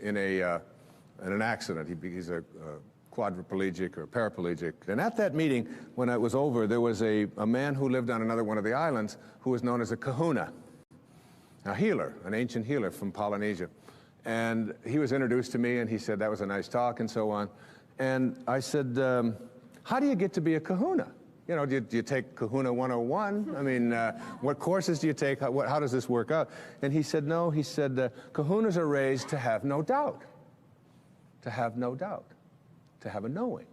in an accident. He's a quadriplegic or paraplegic. And at that meeting, when it was over, there was a man who lived on another one of the islands who was known as a kahuna, a healer, an ancient healer from Polynesia. And he was introduced to me, and he said that was a nice talk and so on. And I said, how do you get to be a kahuna? You know, do you take Kahuna 101? I mean, what courses do you take? How does this work out? And he said, no, he said, kahunas are raised to have no doubt. To have no doubt. To have a knowing.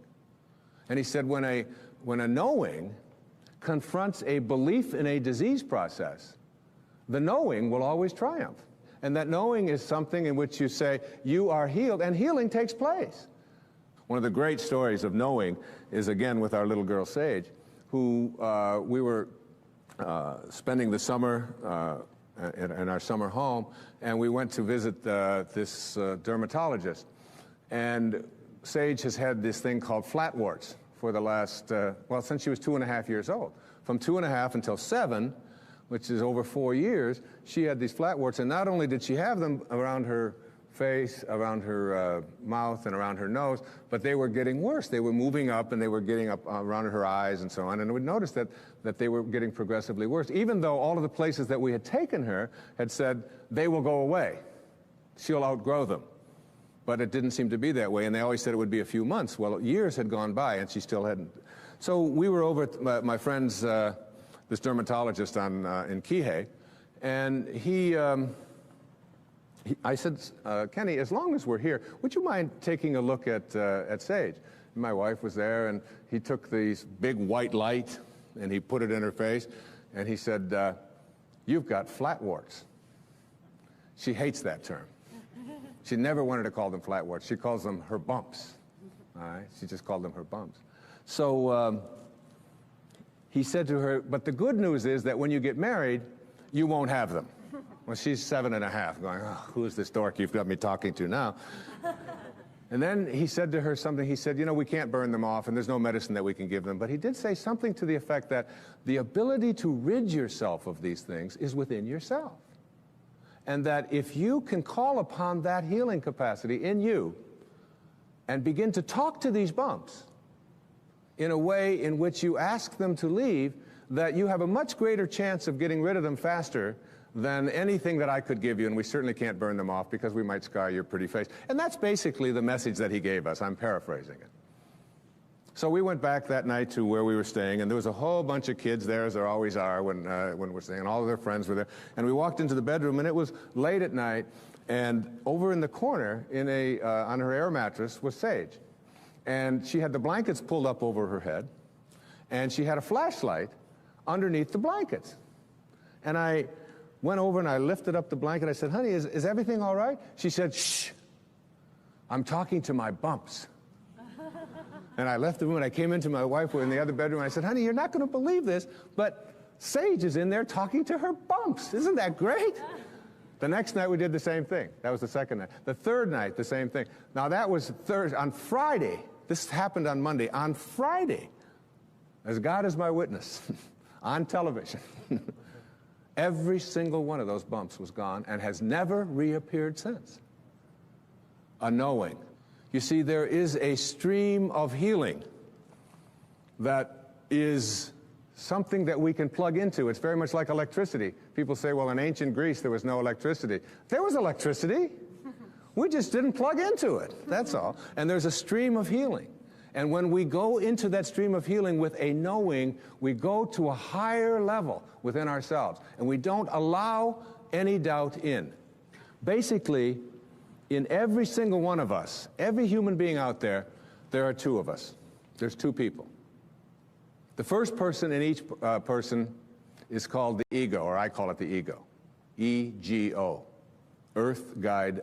And he said, when a knowing confronts a belief in a disease process, the knowing will always triumph. And that knowing is something in which you say, you are healed, and healing takes place. One of the great stories of knowing is, again, with our little girl, Sage, who we were spending the summer in our summer home, and we went to visit this dermatologist. And Sage has had this thing called flatwarts for the last, well, since she was 2.5 years old. From 2.5 until 7, which is over 4 years, she had these flatwarts, and not only did she have them around her face, around her mouth, and around her nose, but they were getting worse. They were moving up, and they were getting up around her eyes and so on, and we noticed that they were getting progressively worse, even though all of the places that we had taken her had said, they will go away. She'll outgrow them. But it didn't seem to be that way, and they always said it would be a few months. Well, years had gone by, and she still hadn't. So we were over at my friend's, this dermatologist in Kihei, and I said, Kenny, as long as we're here, would you mind taking a look at Sage? And my wife was there, and he took these big white light, and he put it in her face, and he said, you've got flatwarts. She hates that term. She never wanted to call them flatwarts. She calls them her bumps. All right? She just called them her bumps. So he said to her, but the good news is that when you get married, you won't have them. Well, she's 7.5, going, oh, who's this dork you've got me talking to now? And then he said to her something. He said, you know, we can't burn them off, and there's no medicine that we can give them. But he did say something to the effect that the ability to rid yourself of these things is within yourself. And that if you can call upon that healing capacity in you and begin to talk to these bumps in a way in which you ask them to leave, that you have a much greater chance of getting rid of them faster than anything that I could give you, and we certainly can't burn them off because we might scar your pretty face. And that's basically the message that he gave us. I'm paraphrasing it. So we went back that night to where we were staying, and there was a whole bunch of kids there, as there always are when we're staying, and all of their friends were there. And we walked into the bedroom, and it was late at night, and over in the corner, on her air mattress, was Sage. And she had the blankets pulled up over her head, and she had a flashlight underneath the blankets. And I went over and I lifted up the blanket. I said, honey, is everything all right? She said, shh, I'm talking to my bumps. And I left the room, and I came into my wife in the other bedroom, and I said, honey, you're not going to believe this, but Sage is in there talking to her bumps. Isn't that great? The next night, we did the same thing. That was the second night. The third night, the same thing. Now, that was Thursday. On Friday, this happened on Monday. On Friday, as God is my witness, on television, every single one of those bumps was gone and has never reappeared since. A knowing. You see, there is a stream of healing that is something that we can plug into. It's very much like electricity. People say, well, in ancient Greece, there was no electricity. There was electricity. We just didn't plug into it. That's all. And there's a stream of healing. And when we go into that stream of healing with a knowing, we go to a higher level within ourselves. And we don't allow any doubt in. Basically, in every single one of us, every human being out there, there are two of us. There's two people. The first person in each person is called the ego, or I call it the ego. E-G-O. Earth Guide